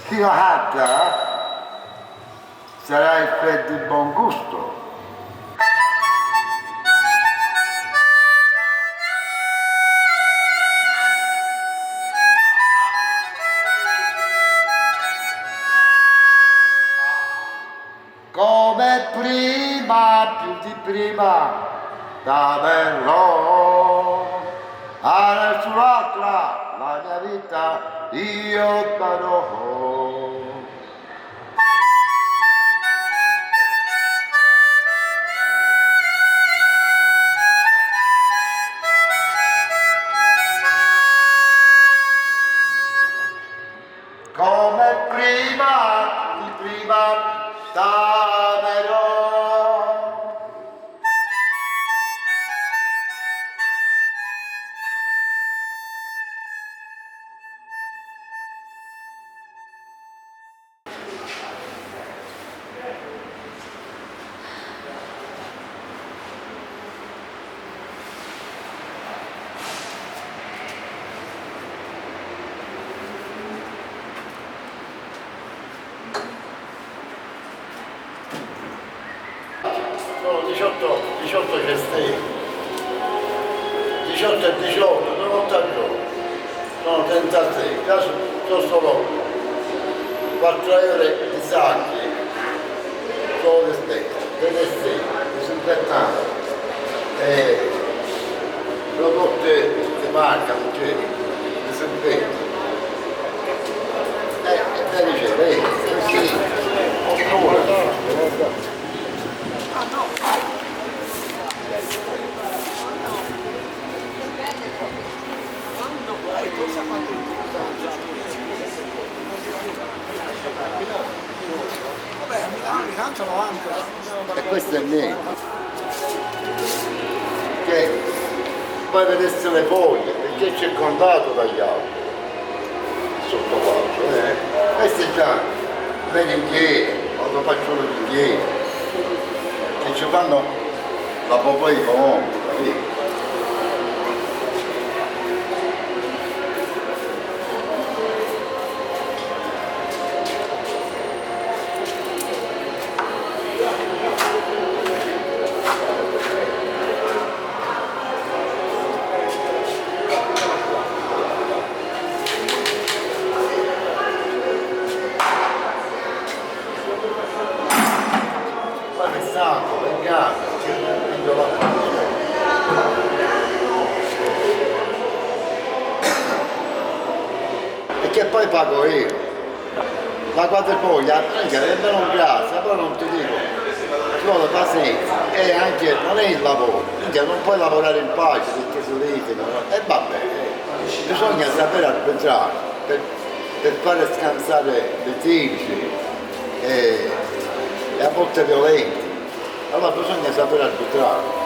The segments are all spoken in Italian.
Chi la canta sarà il Fred di buon gusto. Come prima, più di prima, da verrò alla sull'altra, la mia vita io darò. Come prima, più di prima, da verrò. Sono 18 gestiti, 18 e 18, sono 8 giorni, sono 36, già sono solo 4 euro di sacchi, solo di spesa, di disinfettanti, e prodotti di marca, disinfettanti. E dice, vedi, sì, oppure. E questo è niente. Che poi vedesse le foglie, perché c'è contato dagli altri. Sotto qua, questi già le ringhiere, quando faccio le ringhiere, che ci fanno la popò di pomodoro, capito? E che poi pago io la quadripoglia, anche è non piace, però non ti dico, ci vuole pazienza e anche non è il lavoro, quindi non puoi lavorare in pace perché si litigano e vabbè, bisogna sapere arbitrare per fare scansare litigi e a volte violenti, allora bisogna sapere arbitrare.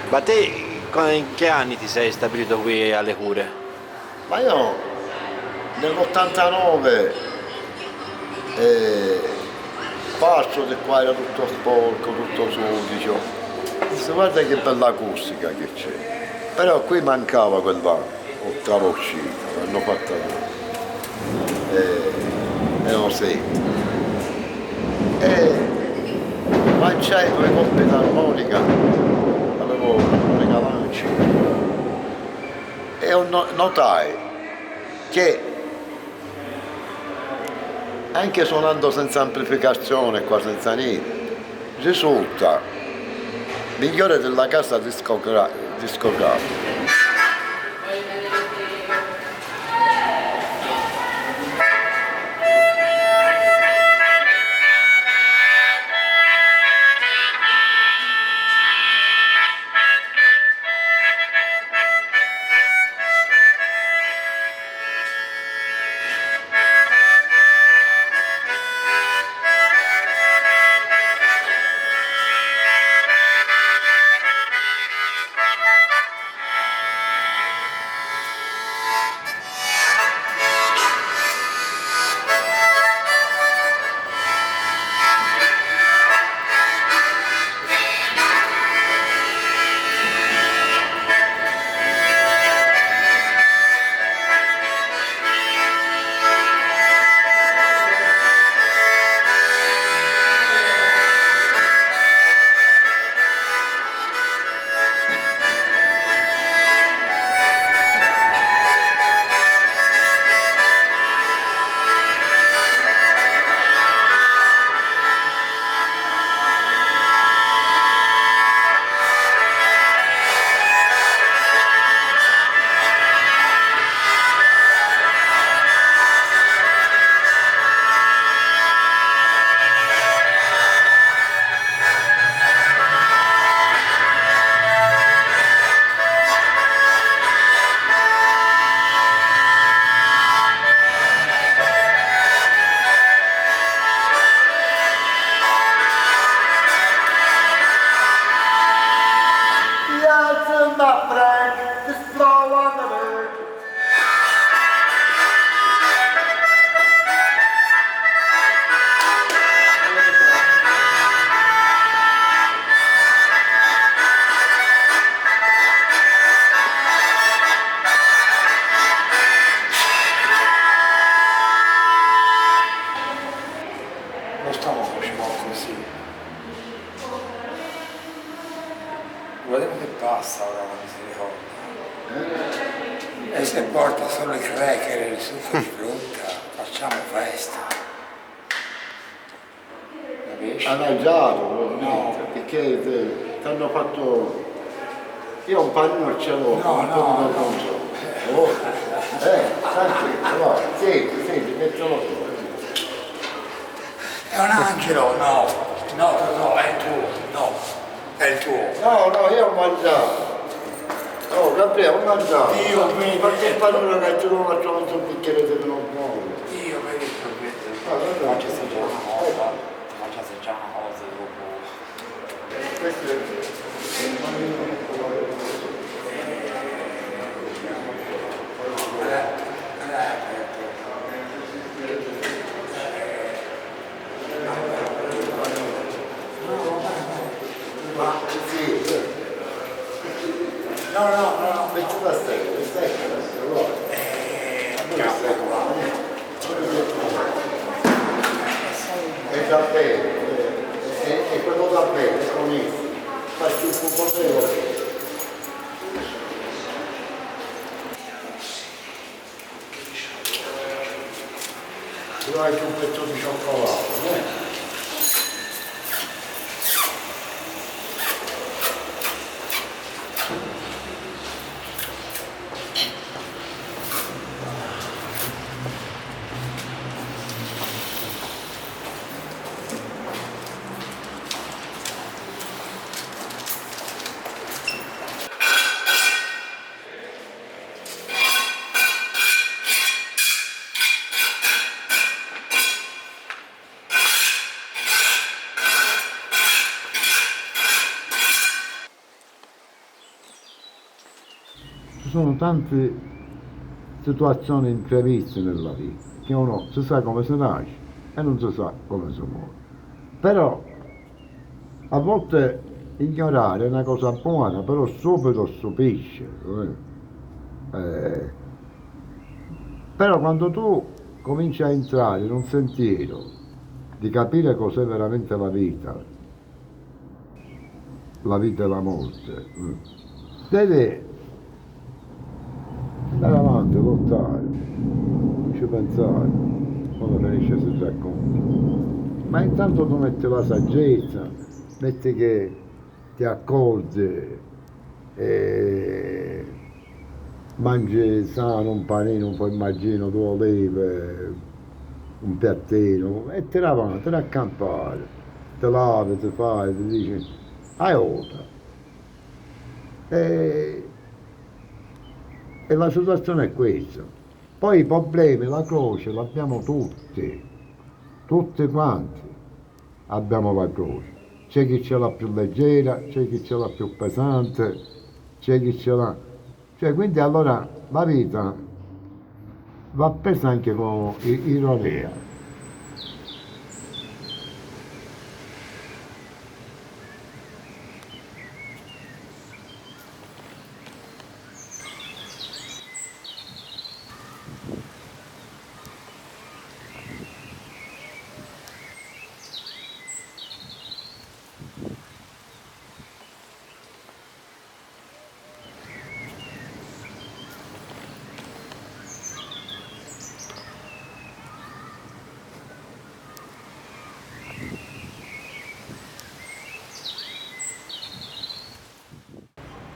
Ma te in che anni ti sei stabilito qui alle cure? Ma io nell'89 passo di qua era tutto sporco, tutto sudicio. Si guarda che bella acustica che c'è. Però qui mancava quel banco, ottava uscita, l'hanno fatta erano 6. E lanciai 2 coppe d'armonica, avevo un'armonica lanci. E notai che anche suonando senza amplificazione, qua senza niente, risulta migliore della casa discografica. E se porta solo i cracker e il succo di frutta, facciamo festa. Capisci? Ha mangiato, probabilmente, perché ti hanno fatto... Io un panino ce l'ho, No, un po' no, di conto. Tranquillo, va, senti, mettilo tu. È un angelo, no, è il tuo, no, è il tuo. No, io ho mangiato. Oh, Gabriele, ho mangiato. Io vedi. Perché il panino che ce lo faccio anche un bicchiere di vino nuovo. Io vedi che Faccia già una cosa dopo. Questo è il panino. No, metti la stecca, è da bene, è quello da bene, con il faccio un po' di tu hai un pezzo di cioccolato, Ci sono tante situazioni impreviste nella vita, che uno si sa come si nasce e non si sa come si muore. Però a volte ignorare è una cosa buona, però subito stupisce. Però quando tu cominci a entrare in un sentiero di capire cos'è veramente la vita e la morte, devi andare avanti, lottare, non ci pensare, quando finisce si racconta. Ma intanto tu metti la saggezza, metti che ti accorgi e mangi sano un panino, un po' immagino, due olive, un piattino, e te la avanti, te la accampare, te lavi, ti fai, ti dici, aiuta. E la situazione è questa. Poi i problemi, la croce l'abbiamo tutti quanti abbiamo la croce. C'è chi ce l'ha più leggera, c'è chi ce l'ha più pesante, c'è chi ce l'ha... Cioè, quindi allora la vita va presa anche con ironia.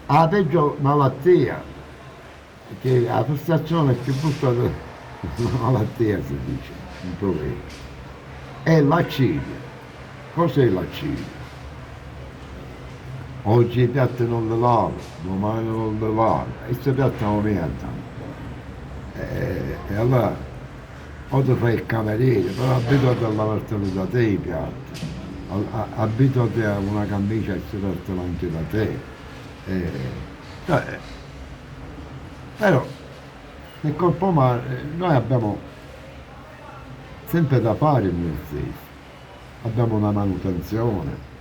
La peggio malattia, perché la frustrazione è più brutta della malattia, si dice, un problema, è l'accidia. Cos'è l'accidia? Oggi i piatti non li lavo, domani non li lavo, e questi piatti non mettono. E allora o ti fai il cameriere, però abituati a lavarteli da te i piatti, abituati a una camicia e tirartela anche da te. Cioè, però nel corpo umano noi abbiamo sempre da fare in noi stessi, abbiamo una manutenzione.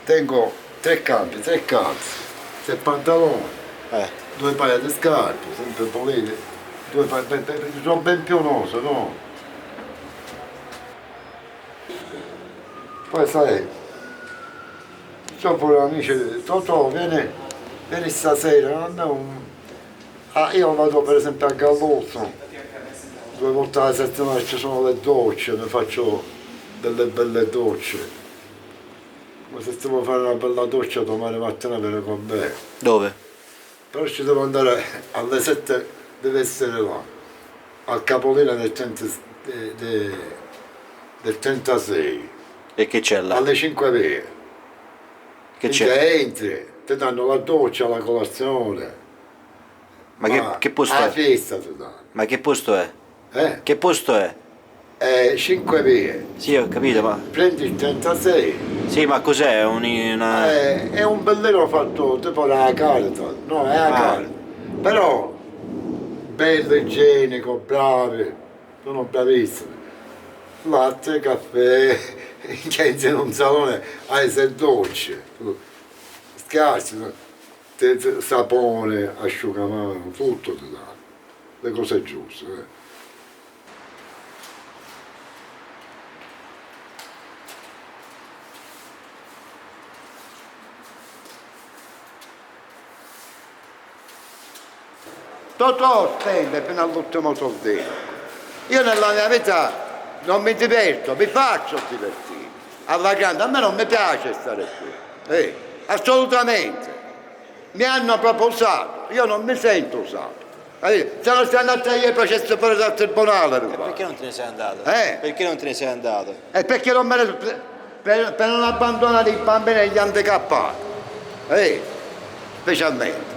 tengo 3 campi, 3 calze, 6 pantaloni, 2 paia di scarpe, sempre pulite, 2 paia, sono ben pionoso, no? Poi sai, c'ho pure amici, Totò, vieni stasera, io vado per esempio a Galluzzo, 2 volte alla settimana ci sono le docce, mi faccio delle belle docce. Ma se devo fare una bella doccia domani mattina viene con me. Dove? Però ci devo andare alle 7, deve essere là, al capolinea del 36. E che c'è là? Alle 5 vie. Che c'è? Entri, ti danno la doccia, la colazione. Ma che posto la è? festa ti danno. Ma che posto è? Che posto è? 5 vie. Sì, ho capito, ma... Prendi il 36. Sì, ma cos'è? È un bellino fatto tipo la carta, no, è la carta. Però bello, igienico, bravi, sono bravissimi. Latte, caffè, che in un salone hai 6 dolci, scarsi, sapone, asciugamano, tutto ti dà, le cose giuste. Totò spende fino all'ultimo soldino. Io nella mia vita non mi diverto, mi faccio divertire. Alla grande, a me non mi piace stare qui. Assolutamente. Mi hanno proprio usato, io non mi sento usato. Se non stai andando a io processo pure dal tribunale. Perché non te ne sei andato? Eh? Perché non te ne sei andato? E perché non me ne... per non abbandonare i bambini e gli handicappati. Specialmente.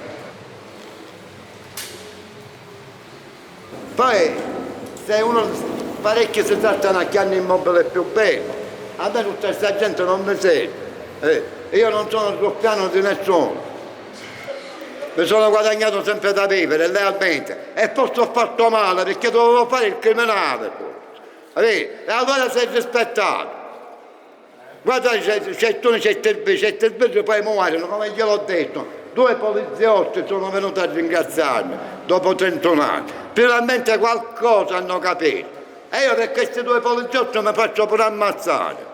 Poi se uno parecchio si trattano a chi hanno immobile più bello, a me tutta questa gente non mi serve, io non sono sul piano di nessuno, mi sono guadagnato sempre da vivere lealmente e poi sto fatto male perché dovevo fare il criminale, e allora sei rispettato. Guarda, c'è il servizio, poi muoiono, come gliel'ho detto. 2 poliziotti sono venuti a ringraziarmi dopo 31 anni. Finalmente qualcosa hanno capito. E io per questi 2 poliziotti mi faccio pure ammazzare.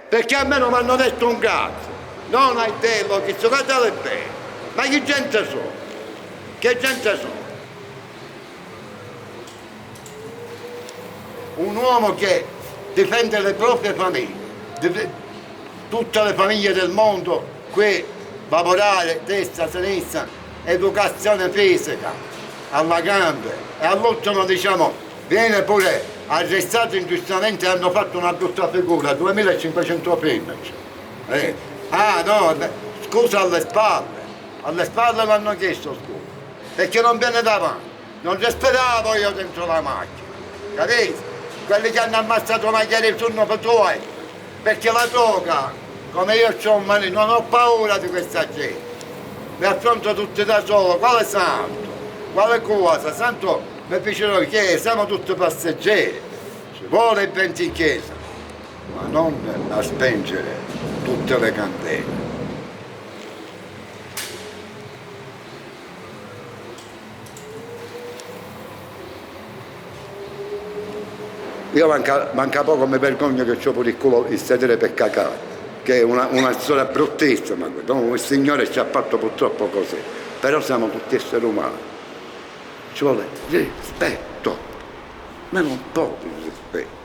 Perché a me non mi hanno detto un cazzo. Non hai dello, che so, guardate bene. Ma che gente sono? Che gente sono? Un uomo che difende le proprie famiglie, tutte le famiglie del mondo, qui lavorare, destra, sinistra, educazione fisica, alla grande, e all'ultimo diciamo viene pure arrestato ingiustamente e hanno fatto una brutta figura, 2500 penne. Ah no, scusa alle spalle l'hanno chiesto scusa, perché non viene davanti, non risperavo io dentro la macchina, capito? Quelli che hanno ammazzato Magliari sono per tuoi, perché la droga, come io ho un marito, non ho paura di questa gente, mi affronto tutti da solo, quale santo, quale cosa, santo mi piacerò che siamo tutti passeggeri, ci vuole il vento in chiesa, ma non a spengere tutte le candele. Io manca poco mi vergogno che ho pure il culo il sedere per cacare, che è una storia bruttissima, il Signore ci ha fatto purtroppo così, però siamo tutti esseri umani, ci vuole rispetto, ma non po' di rispetto.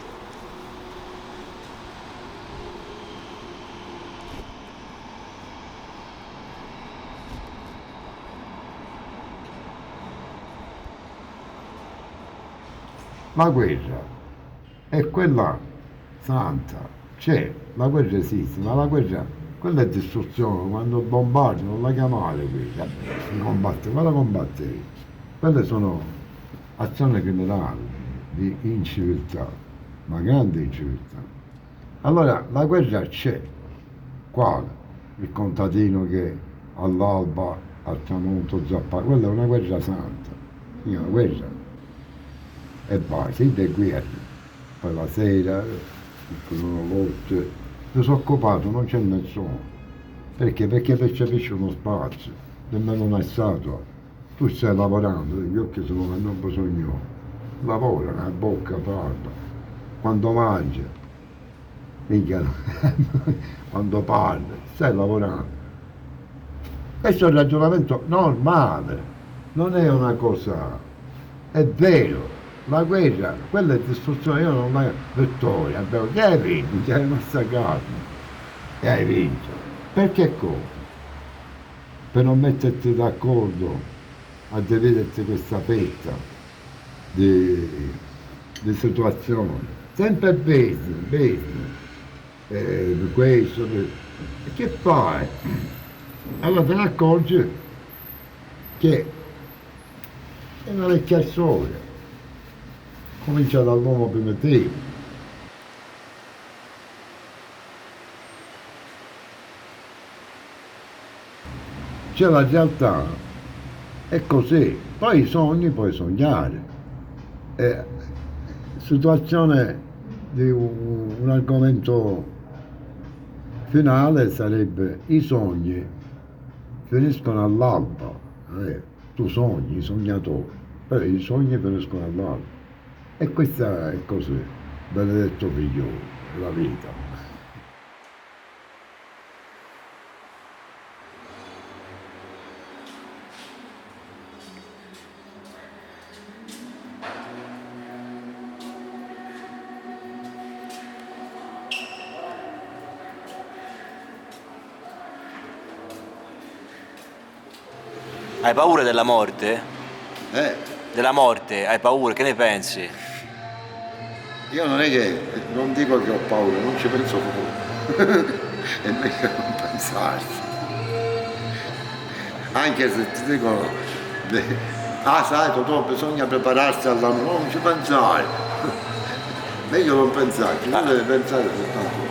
La guerra è quella santa, c'è, la guerra esiste, ma la guerra, quella è distruzione, quando bombardi non la chiamare guerra, si combatte, quella combatte, quelle sono azioni criminali di inciviltà, ma grande inciviltà. Allora la guerra c'è, quale? Il contadino che all'alba, al tramonto zappa, quella è una guerra santa, è una guerra. E basta, le guerre. Poi la sera, il cronolotte, mi sono occupato, non c'è nessuno. Perché? Perché percepisci uno spazio, nemmeno una statua. Tu stai lavorando, gli occhi sono non bisogno. Lavora, la bocca parla. Quando mangi, minchia, quando parli, stai lavorando. Questo è un ragionamento normale, non è una cosa, è vero. La guerra, quella è distruzione, io non ho vittoria, che hai vinto, ti hai massacrato, e hai vinto. Perché come? Per non metterti d'accordo a dividerti questa fetta di situazioni. Sempre business, questo, e che fai? Allora te ne accorgi che è una vecchia storia. Comincia dall'uomo primitivo. Cioè la realtà è così, poi i sogni puoi sognare. Situazione di un argomento finale sarebbe i sogni finiscono all'alba. Tu sogni, i sognatori, però i sogni finiscono all'alba. E questa è così, benedetto figlio, è la vita. Hai paura della morte? Eh? Della morte, hai paura? Che ne pensi? Io non è che non dico che ho paura, non ci penso proprio. È meglio non pensarci. Anche se ti dicono, sai, Totò, bisogna prepararsi alla morte, non ci pensare. Meglio non pensarci, non devi pensare soltanto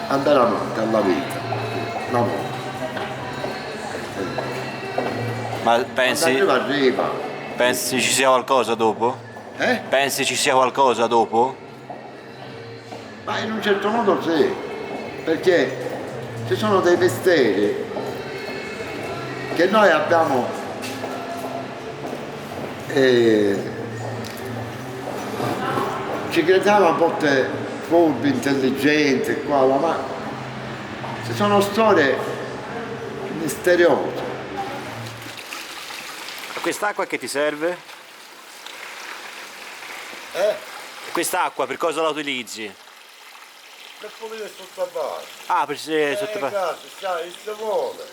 andare avanti alla vita, la morte. Ma pensi, Quando arriva. pensi ci sia qualcosa dopo? Pensi ci sia qualcosa dopo? Ma in un certo modo sì, perché ci sono dei misteri che noi abbiamo ci crediamo a volte furbi, intelligenti, qua, là, ma ci sono storie misteriose. Quest'acqua che ti serve? Quest'acqua per cosa la utilizzi? Per pulire sotto a base. Ah, per sotto Sai, il vuole.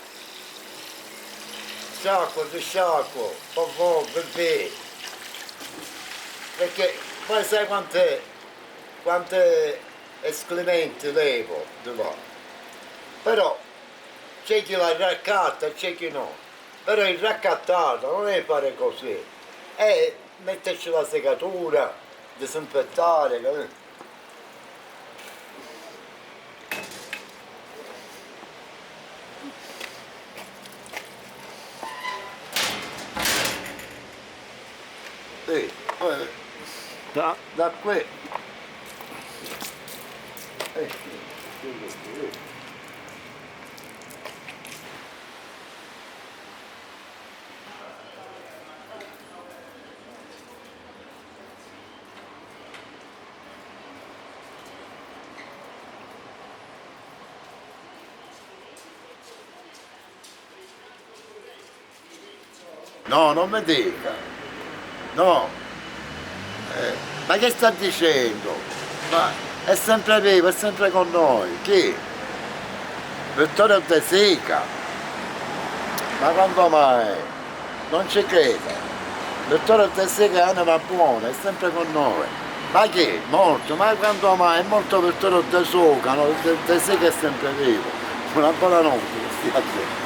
Sciacquo, disciacquo, po' bebè. Perché poi sai quante escrementi levo di là. Però c'è chi la raccatta e c'è chi no. Però il raccattato non è fare così, è metterci la segatura, disinfettare, capito? Sì, da qui. No, non mi dica. No. Ma che sta dicendo? Ma è sempre vivo, è sempre con noi. Chi? Vittorio De Sica. Ma quando mai? Non ci crede. Vittorio De Sica è un'anima buona, è sempre con noi. Ma chi? Morto? Ma quando mai? È morto Vittorio De Sica, no? De Sica è sempre vivo. Una buona notte, stia a te.